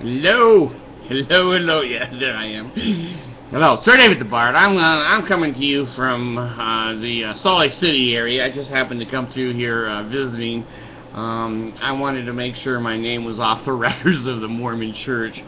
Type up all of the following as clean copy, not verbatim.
Hello, hello. Yeah, there I am. Hello, Sir David the Bard. I'm coming to you from the Salt Lake City area. I just happened to come through here visiting. I wanted to make sure my name was off the records of the Mormon Church,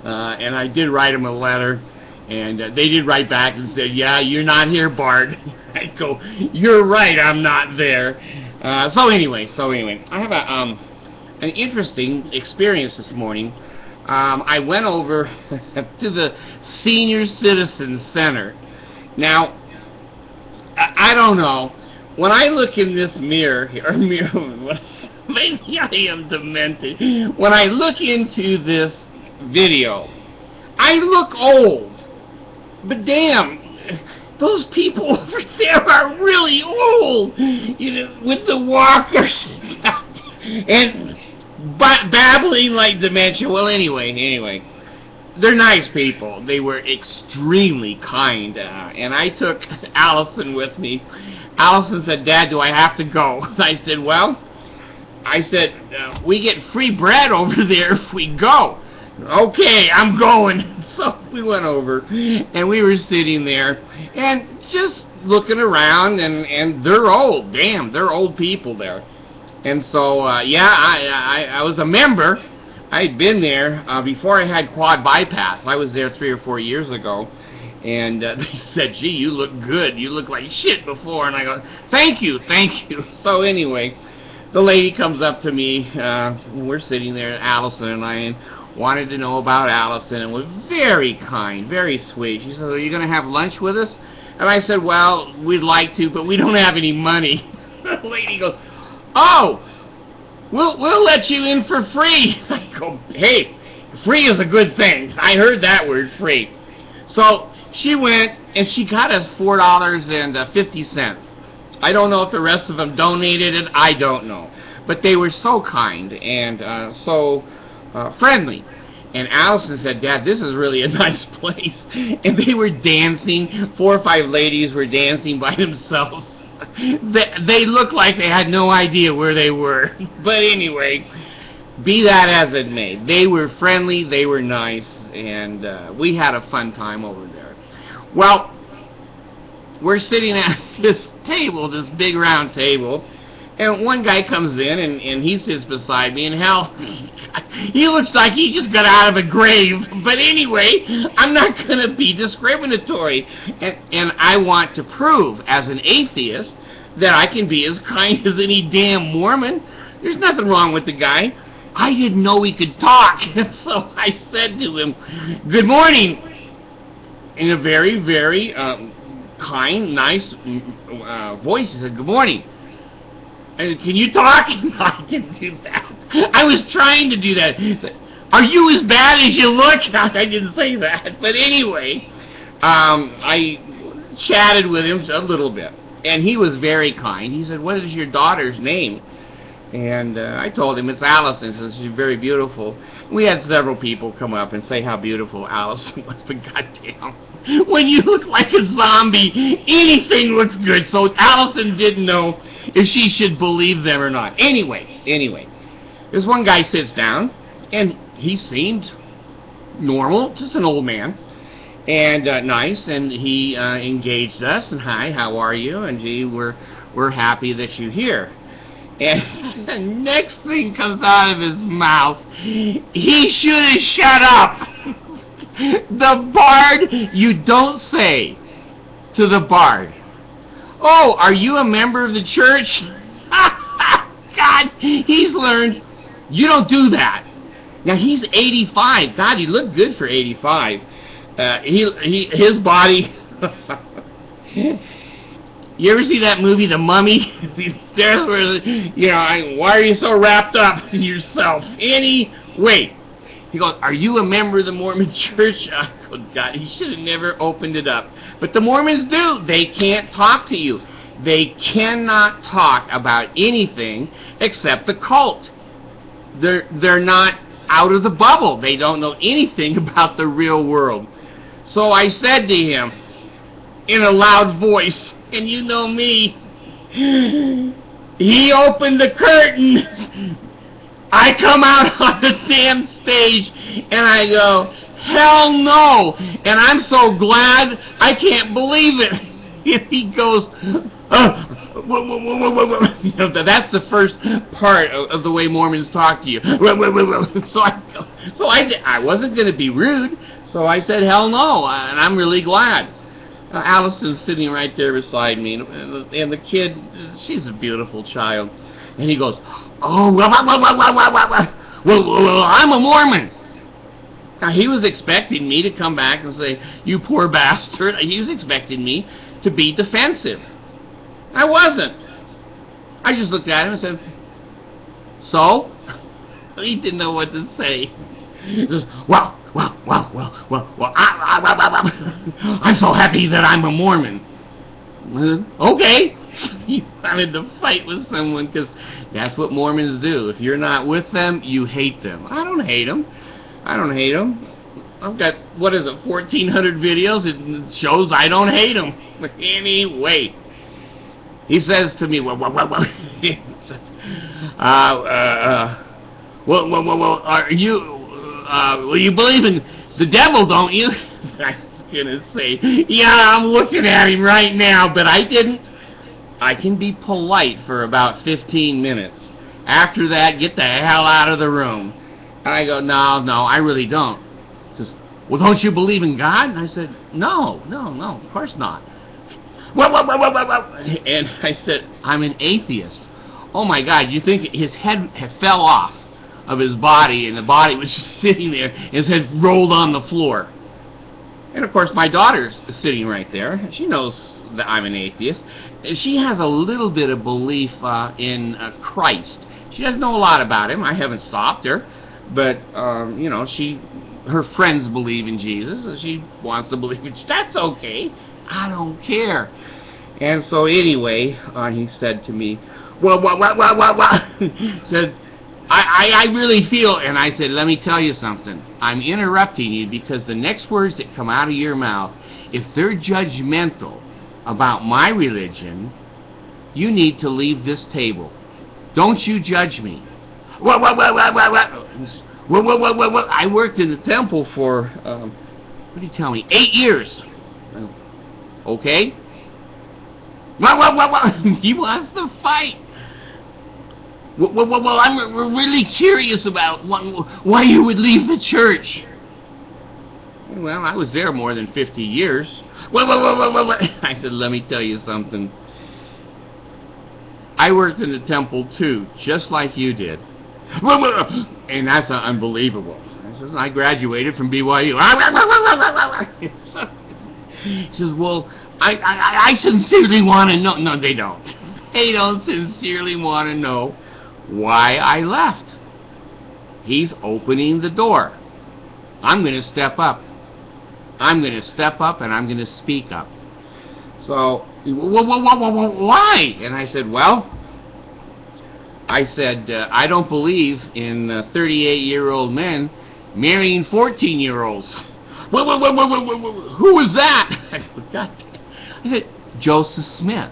and I did write them a letter, and they did write back and said, "Yeah, you're not here, Bard." I go, "You're right, I'm not there." So anyway, I have an interesting experience this morning. I went over to the Senior Citizen Center. Now, I don't know. When I look in this mirror, maybe I am demented. When I look into this video, I look old. But damn, those people over there are really old. You know, with the walkers and babbling like dementia. Well, anyway, they're nice people. They were extremely kind, and I took Allison with me. Allison said, "Dad, do I have to go?" I said, "Well," we get free bread over there if we go." "Okay, I'm going." So we went over, and we were sitting there, and just looking around, and they're old. Damn, they're old people there. And so, I was a member. I'd been there before I had quad bypass. I was there 3 or 4 years ago, and they said, "Gee, you look good. You look like shit before." And I go, thank you. So anyway, the lady comes up to me. We're sitting there, Allison and I, and wanted to know about Allison, and was very kind, very sweet. She said, "Are you going to have lunch with us?" And I said, "Well, we'd like to, but we don't have any money." The lady goes, "Oh, we'll let you in for free." I go, "Hey, free is a good thing." I heard that word, free. So she went, and she got us $4.50. I don't know if the rest of them donated it. I don't know. But they were so kind and so friendly. And Allison said, "Dad, this is really a nice place." And they were dancing. 4 or 5 ladies were dancing by themselves. They looked like they had no idea where they were. But anyway, be that as it may, they were friendly, they were nice, and we had a fun time over there. Well, we're sitting at this table, this big round table, and one guy comes in, and he sits beside me, and hell, he looks like he just got out of a grave. But anyway, I'm not going to be discriminatory, and I want to prove, as an atheist, that I can be as kind as any damn Mormon. There's nothing wrong with the guy. I didn't know he could talk, so I said to him, "Good morning," in a very, very kind, nice voice. He said, "Good morning. Can you talk?" "I can do that." I was trying to do that. "Are you as bad as you look?" I didn't say that. But anyway, I chatted with him a little bit. And he was very kind. He said, "What is your daughter's name?" And I told him it's Allison. He says, "She's very beautiful." We had several people come up and say how beautiful Allison was. But goddamn, when you look like a zombie, anything looks good. So Allison didn't know if she should believe them or not. Anyway, this one guy sits down, and he seemed normal, just an old man, and nice, and he engaged us, and "Hi, how are you?" And "Gee, we're happy that you're here." And the next thing comes out of his mouth, he should have shut up. The Bard, you don't say to the Bard, "Oh, are you a member of the church?" God, he's learned you don't do that. Now, he's 85. God, he looked good for 85. His body. You ever see that movie, The Mummy? There's where, why are you so wrapped up in yourself? Anyway, he goes, "Are you a member of the Mormon Church?" I go, God, he should have never opened it up. But the Mormons do. They can't talk to you. They cannot talk about anything except the cult. They're not out of the bubble. They don't know anything about the real world. So I said to him in a loud voice, and you know me, he opened the curtain, I come out on the damn stage and I go, hell no! And I'm so glad, I can't believe it. And he goes, you know, that's the first part of the way Mormons talk to you. So I wasn't going to be rude, so I said, hell no, and I'm really glad. Allison's sitting right there beside me, and the kid, she's a beautiful child. And he goes, oh, well, I'm a Mormon. Now, he was expecting me to come back and say, you poor bastard. He was expecting me to be defensive. I wasn't. I just looked at him and said, so? He didn't know what to say. He says, well, I'm so happy that I'm a Mormon. Okay. He wanted to fight with someone because that's what Mormons do. If you're not with them, you hate them. I don't hate them. I've got, 1,400 videos. It shows I don't hate them. But anyway, he says to me, well, are you, you believe in the devil, don't you? I was going to say, yeah, I'm looking at him right now, but I didn't. I can be polite for about 15 minutes. After that, get the hell out of the room. And I go, no, I really don't. He says, well, don't you believe in God? And I said, no, of course not. And I said, I'm an atheist. Oh my God, you think his head had fell off of his body, and the body was just sitting there, and his head rolled on the floor. And of course, my daughter's sitting right there. She knows that I'm an atheist. She has a little bit of belief in Christ. She doesn't know a lot about him. I haven't stopped her. But, you know, her friends believe in Jesus, and she wants to believe in Jesus. That's okay. I don't care. And so anyway, he said to me, well, said, I really feel, and I said, let me tell you something. I'm interrupting you because the next words that come out of your mouth, if they're judgmental about my religion, you need to leave this table. Don't you judge me. I worked in the temple for, what did he tell me, 8 years. Okay? He wants to fight. Well, I'm really curious about why you would leave the church. Well, I was there more than 50 years. I said, let me tell you something. I worked in the temple too, just like you did. And that's unbelievable. I said, I graduated from BYU. He says, well, I sincerely want to know. No, they don't. They don't sincerely want to know why I left. He's opening the door. I'm going to step up. I'm going to step up and I'm going to speak up. So, why? And I said, I don't believe in 38-year-old men marrying 14-year-olds. Who was that? I forgot. I said, Joseph Smith,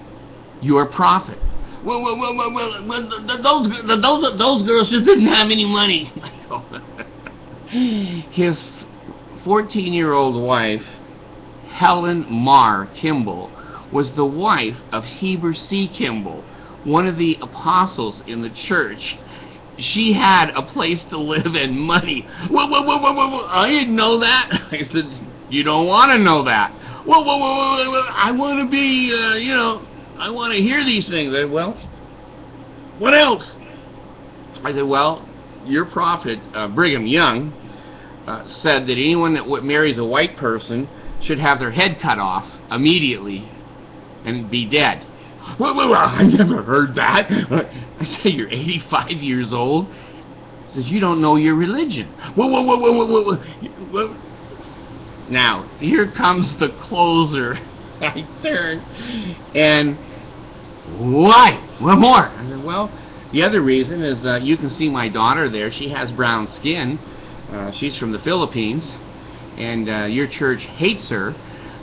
your prophet. Those girls just didn't have any money. His 14-year-old wife, Helen Mar Kimball, was the wife of Heber C. Kimball, one of the apostles in the church. She had a place to live and money. I didn't know that. I said, you don't want to know that. I want to be, I want to hear these things. I said, well, what else? I said, well, your prophet, Brigham Young, said that anyone that marries a white person should have their head cut off immediately and be dead. I never heard that. I said, you're 85 years old? He says, you don't know your religion. Now, here comes the closer. I turn, and why? What more? I said, well, the other reason is you can see my daughter there. She has brown skin. She's from the Philippines, and your church hates her,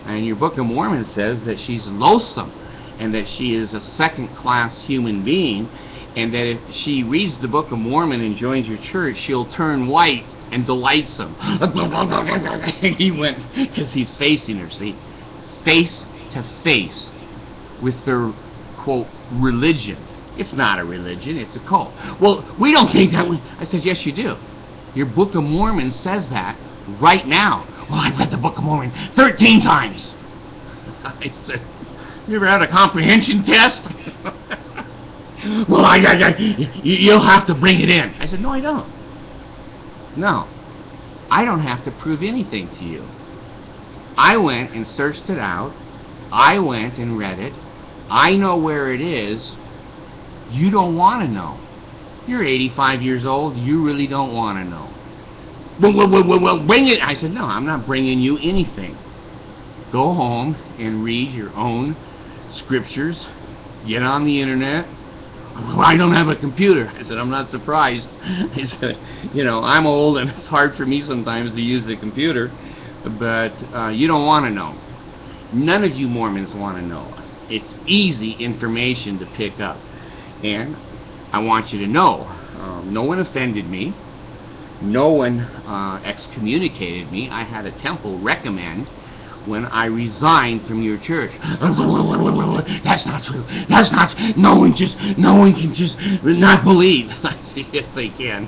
and your Book of Mormon says that she's loathsome and that she is a second-class human being, and that if she reads the Book of Mormon and joins your church, she'll turn white and delights him. He went, because he's facing her, see, face to face with their, quote, religion. It's not a religion, it's a cult. Well, we don't think that. I said, yes, you do. Your Book of Mormon says that right now. Well, I've read the Book of Mormon 13 times. I said, you ever had a comprehension test? Well, you'll have to bring it in. I said, no, I don't. No, I don't have to prove anything to you. I went and searched it out. I went and read it. I know where it is. You don't want to know. You're 85 years old. You really don't want to know. Well, bring it. I said, no, I'm not bringing you anything. Go home and read your own scriptures. Get on the internet. Well, I don't have a computer. I said, I'm not surprised. I said, you know, I'm old and it's hard for me sometimes to use the computer, but you don't want to know. None of you Mormons want to know. It's easy information to pick up. And I want you to know, no one offended me. No one excommunicated me. I had a temple recommend when I resigned from your church. That's not true. That's not. No one can just not believe. I said, yes, they can.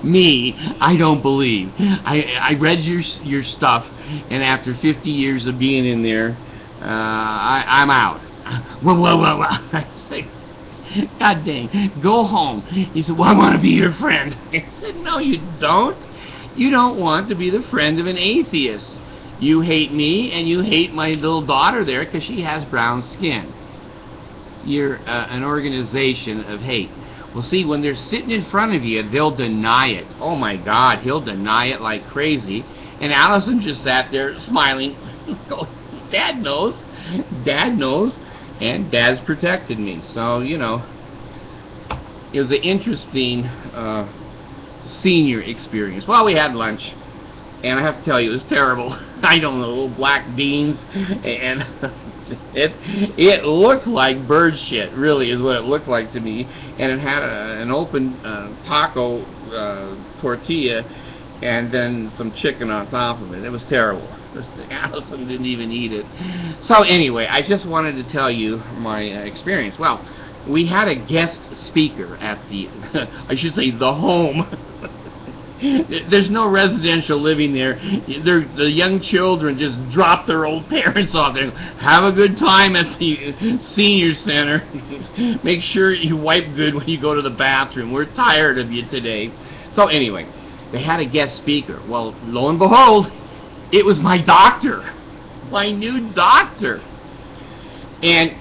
Me, I don't believe. I read your stuff, and after 50 years of being in there, I'm out. Well. I say, God dang, go home. He said, well, I want to be your friend. I said, no, you don't. You don't want to be the friend of an atheist. You hate me, and you hate my little daughter there because she has brown skin. You're an organization of hate. Well, see, when they're sitting in front of you, they'll deny it. Oh, my God, he'll deny it like crazy. And Allison just sat there smiling. Dad knows. Dad knows. And Dad's protected me. So, you know, it was an interesting senior experience. Well, we had lunch. And I have to tell you, it was terrible. I don't know, little black beans, and it looked like bird shit, really, is what it looked like to me. And it had an open taco tortilla, and then some chicken on top of it. It was terrible. Allison didn't even eat it. So anyway, I just wanted to tell you my experience. Well, we had a guest speaker at the, I should say, the home. There's no residential living there. The young children just drop their old parents off there. Have a good time at the senior center. Make sure you wipe good when you go to the bathroom. We're tired of you today. So anyway, they had a guest speaker. Well, lo and behold, it was my doctor. My new doctor. And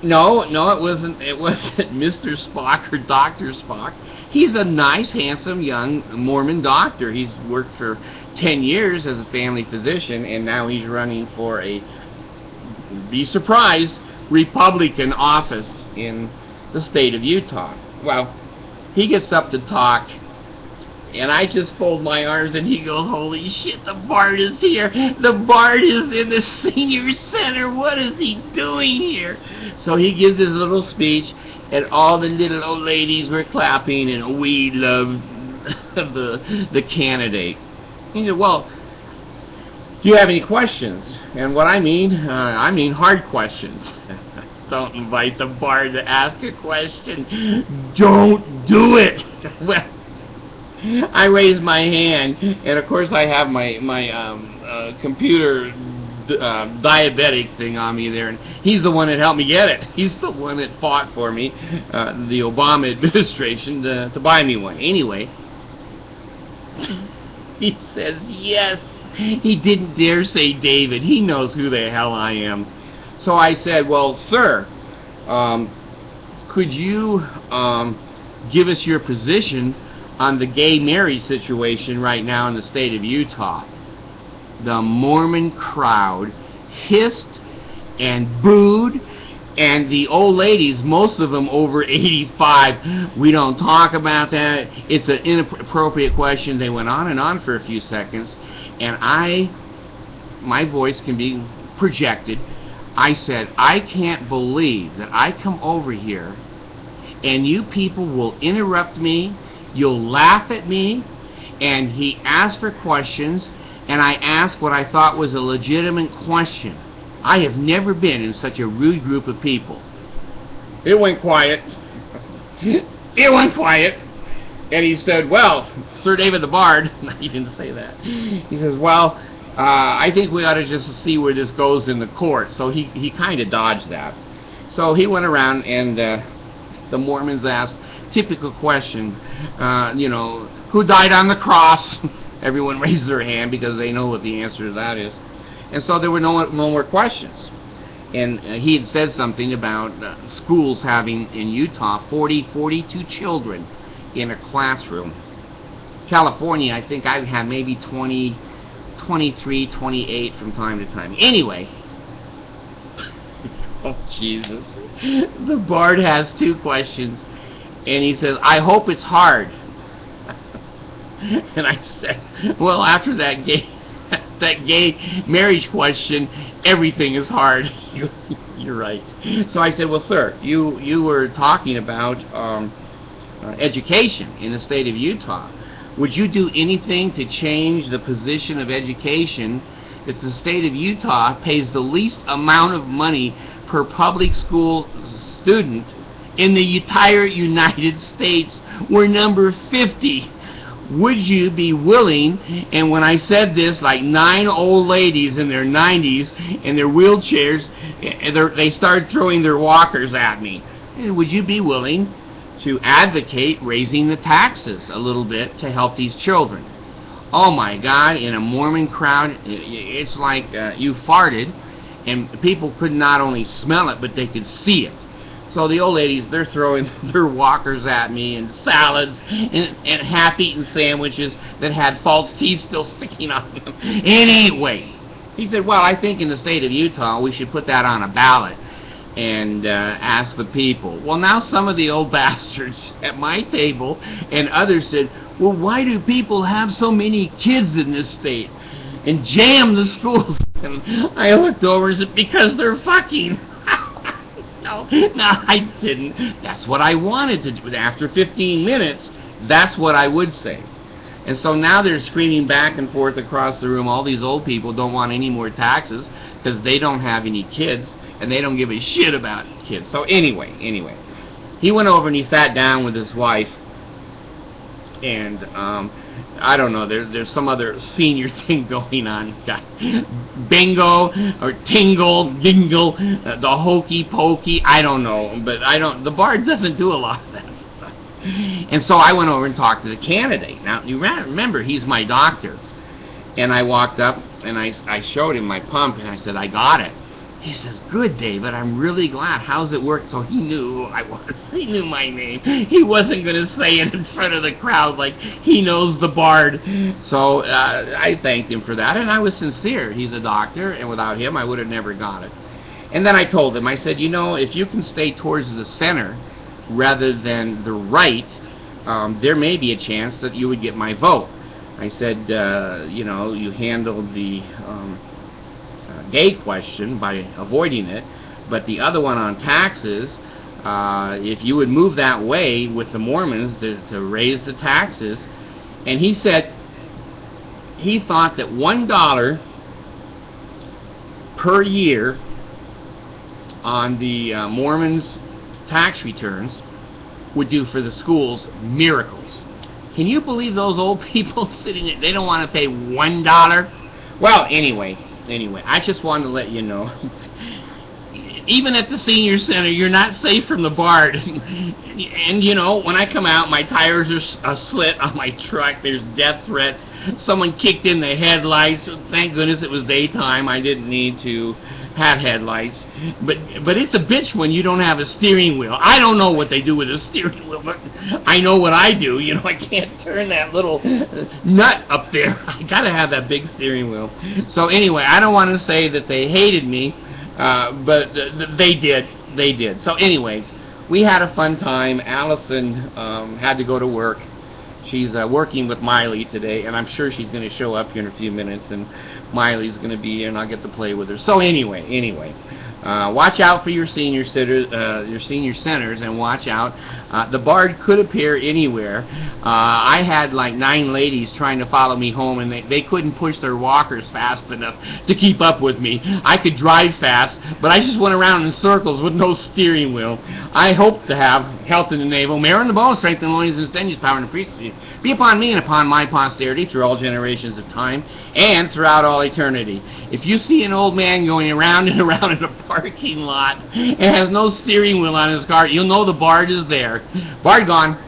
no, it wasn't Mr. Spock or Dr. Spock. He's a nice, handsome, young Mormon doctor. He's worked for 10 years as a family physician, and now he's running for a, be surprised, Republican office in the state of Utah. Well, he gets up to talk, and I just fold my arms, and he goes, holy shit, the Bard is here. The Bard is in the senior center. What is he doing here? So he gives his little speech, and all the little old ladies were clapping, and we loved the candidate. He said, well, do you have any questions? And what I mean hard questions. Don't invite the Bard to ask a question. Don't do it. Well, I raised my hand, and of course I have my computer diabetic thing on me there, and he's the one that helped me get it. He's the one that fought for me, the Obama administration, to buy me one. Anyway, he says yes. He didn't dare say David. He knows who the hell I am. So I said, well, sir, could you give us your position on the gay marriage situation right now in the state of Utah? The Mormon crowd hissed and booed, and the old ladies, most of them over 85, we don't talk about that. It's an inappropriate question. They went on and on for a few seconds, and my voice can be projected. I said, I can't believe that I come over here and you people will interrupt me, you'll laugh at me, and he asked for questions, and I asked what I thought was a legitimate question. I have never been in such a rude group of people. It went quiet. It went quiet. And he said, well, Sir David the Bard, he didn't say that. He says, well, I think we ought to just see where this goes in the court. So he kind of dodged that. So he went around, and the Mormons asked, typical question, who died on the cross? Everyone raised their hand because they know what the answer to that is. And so there were no more questions. And he had said something about schools having, in Utah, 42 children in a classroom. California, I think I've had maybe 20, 23, 28 from time to time. Anyway, oh Jesus, the Bard has 2 questions, and he says, I hope it's hard. And I said, well, after that gay marriage question, everything is hard. You're right. So I said, well, sir, you were talking about education in the state of Utah. Would you do anything to change the position of education that the state of Utah pays the least amount of money per public school student in the entire United States? We're number 50. Would you be willing? And when I said this, like 9 old ladies in their 90s in their wheelchairs, they started throwing their walkers at me. Would you be willing to advocate raising the taxes a little bit to help these children? Oh my God, in a Mormon crowd, it's like you farted, and people could not only smell it, but they could see it. So the old ladies, they're throwing their walkers at me, and salads, and half-eaten sandwiches that had false teeth still sticking on them. Anyway, he said, well, I think in the state of Utah we should put that on a ballot and ask the people. Well, now some of the old bastards at my table and others said, well, why do people have so many kids in this state and jam the schools? And I looked over and said, because they're fucking. No, I didn't. That's what I wanted to do. After 15 minutes, that's what I would say. And so now they're screaming back and forth across the room. All these old people don't want any more taxes because they don't have any kids, and they don't give a shit about kids. So anyway, he went over and he sat down with his wife, and I don't know, there's some other senior thing going on. Bingo or tingle, gingle, the hokey pokey, I don't know, but the Bard doesn't do a lot of that stuff. And so I went over and talked to the candidate. Now you remember, he's my doctor, and I walked up and I showed him my pump, and I said, I got it. He says, good, David, I'm really glad. How's it work? So he knew who I was. He knew my name. He wasn't going to say it in front of the crowd like he knows the Bard. So I thanked him for that, and I was sincere. He's a doctor, and without him, I would have never got it. And then I told him, I said, if you can stay towards the center rather than the right, there may be a chance that you would get my vote. I said, you handled the gay question by avoiding it, but the other one on taxes, if you would move that way with the Mormons to raise the taxes. And he said he thought that $1 per year on the Mormons' tax returns would do for the schools miracles. Can you believe those old people sitting there? They don't want to pay $1. Well, anyway, I just wanted to let you know. Even at the senior center, you're not safe from the Bard. And when I come out, my tires are slit on my truck. There's death threats. Someone kicked in the headlights. Thank goodness it was daytime. I didn't need to have headlights. But it's a bitch when you don't have a steering wheel. I don't know what they do with a steering wheel, but I know what I do. I can't turn that little nut up there. I gotta have that big steering wheel. So anyway, I don't want to say that they hated me, but they did. So anyway, we had a fun time. Allison had to go to work. She's working with Miley today, and I'm sure she's going to show up here in a few minutes, and Miley's going to be here, and I'll get to play with her. So anyway, Watch out for your senior centers, and watch out. The Bard could appear anywhere. I had like 9 ladies trying to follow me home, and they couldn't push their walkers fast enough to keep up with me. I could drive fast, but I just went around in circles with no steering wheel. I hope to have health in the navel, marrow in the bone, strength in the loins, and sinews, power in the priesthood, be upon me and upon my posterity through all generations of time and throughout all eternity. If you see an old man going around and around in a parking lot and has no steering wheel on his car, you'll know the Bard is there. Bard gone.